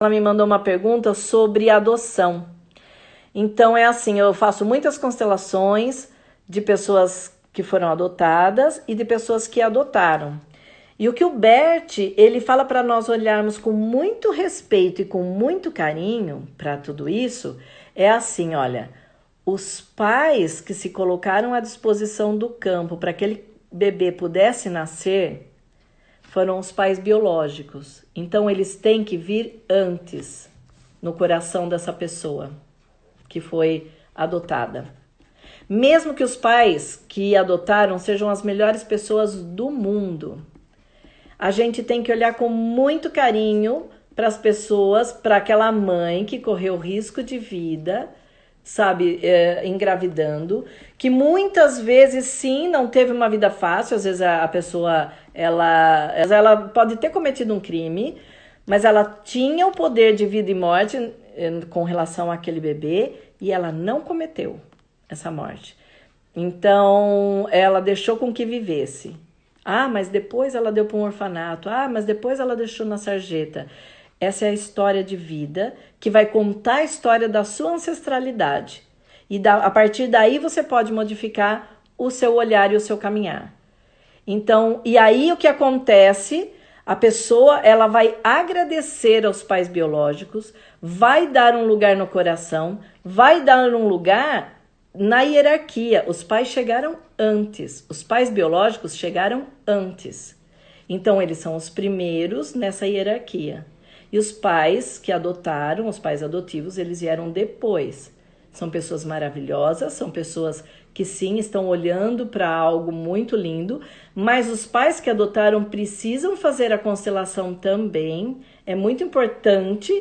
Ela me mandou uma pergunta sobre adoção. Então é assim, eu faço muitas constelações de pessoas que foram adotadas e de pessoas que adotaram. E o que o Bert, ele fala para nós olharmos com muito respeito e com muito carinho para tudo isso, é assim, olha, os pais que se colocaram à disposição do campo para que aquele bebê pudesse nascer, foram os pais biológicos. Então eles têm que vir antes no coração dessa pessoa que foi adotada. Mesmo que os pais que adotaram sejam as melhores pessoas do mundo, a gente tem que olhar com muito carinho para as pessoas, para aquela mãe que correu risco de vida, sabe, engravidando, que muitas vezes sim não teve uma vida fácil, às vezes a pessoa ela pode ter cometido um crime, mas ela tinha o poder de vida e morte com relação àquele bebê e ela não cometeu essa morte. Então ela deixou com que vivesse. Ah, mas depois ela deu para um orfanato. Ah, mas depois ela deixou na sarjeta. Essa é a história de vida que vai contar a história da sua ancestralidade. E a partir daí você pode modificar o seu olhar e o seu caminhar. Então, e aí o que acontece? A pessoa ela vai agradecer aos pais biológicos, vai dar um lugar no coração, vai dar um lugar na hierarquia. Os pais chegaram antes, os pais biológicos chegaram antes. Então, eles são os primeiros nessa hierarquia. E os pais que adotaram, os pais adotivos, eles vieram depois. São pessoas maravilhosas, são pessoas que sim estão olhando para algo muito lindo, mas os pais que adotaram precisam fazer a constelação também. É muito importante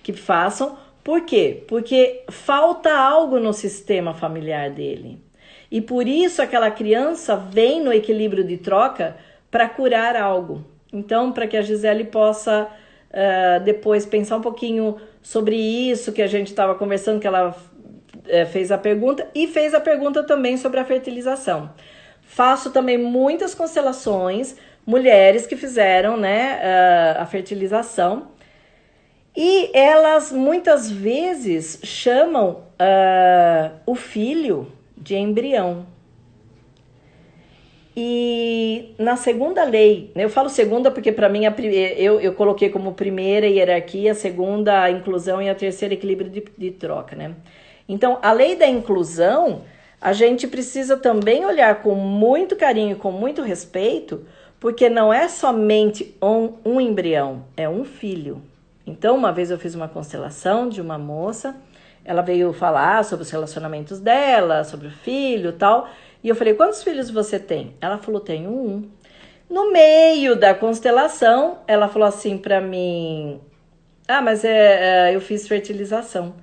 que façam. Por quê? Porque falta algo no sistema familiar dele. E por isso aquela criança vem no equilíbrio de troca para curar algo. Então, para que a Gisele possa depois pensar um pouquinho sobre isso que a gente estava conversando, que ela fez a pergunta, e fez a pergunta também sobre a fertilização. Faço também muitas constelações, mulheres que fizeram, né, a fertilização, e elas muitas vezes chamam o filho de embrião. E na segunda lei, eu falo segunda porque para mim eu coloquei como primeira hierarquia, a segunda a inclusão e a terceira equilíbrio de troca, né? Então, a lei da inclusão, a gente precisa também olhar com muito carinho, com muito respeito, porque não é somente um embrião, é um filho. Então, uma vez eu fiz uma constelação de uma moça, ela veio falar sobre os relacionamentos dela, sobre o filho e tal, e eu falei, quantos filhos você tem? Ela falou, tenho um. No meio da constelação, ela falou assim para mim, ah, mas eu fiz fertilização.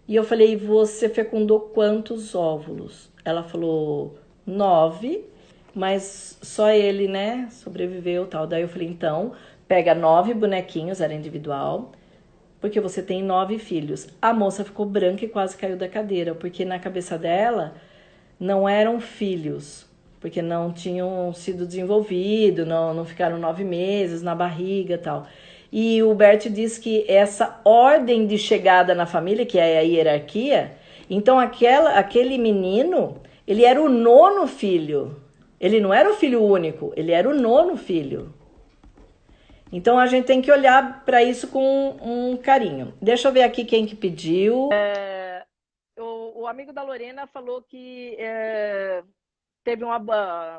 E eu falei, você fecundou quantos óvulos? Ela falou, 9, mas só ele, né, sobreviveu e tal. Daí eu falei, então, pega 9 bonequinhos, era individual, porque você tem 9 filhos. A moça ficou branca e quase caiu da cadeira, porque na cabeça dela não eram filhos, porque não tinham sido desenvolvidos, não ficaram 9 meses na barriga e tal. E o Bert diz que essa ordem de chegada na família, que é a hierarquia, então aquele menino, ele era o 9º filho. Ele não era o filho único, ele era o 9º filho. Então a gente tem que olhar para isso com um carinho. Deixa eu ver aqui quem que pediu. O amigo da Lorena falou que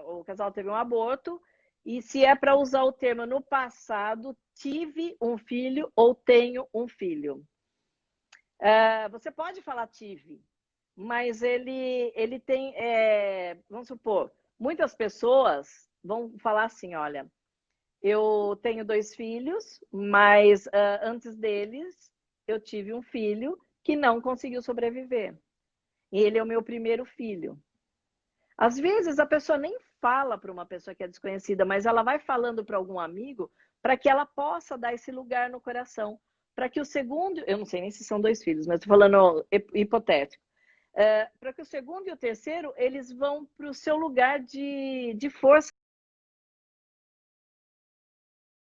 o casal teve um aborto, e se é para usar o termo no passado, tive um filho ou tenho um filho. Você pode falar tive, mas ele tem, vamos supor, muitas pessoas vão falar assim, olha, eu tenho 2 filhos, mas antes deles eu tive um filho que não conseguiu sobreviver. E ele é o meu primeiro filho. Às vezes a pessoa nem fala para uma pessoa que é desconhecida, mas ela vai falando para algum amigo para que ela possa dar esse lugar no coração. Para que o segundo, eu não sei nem se são 2 filhos, mas estou falando hipotético. Para que o segundo e o terceiro, eles vão para o seu lugar de força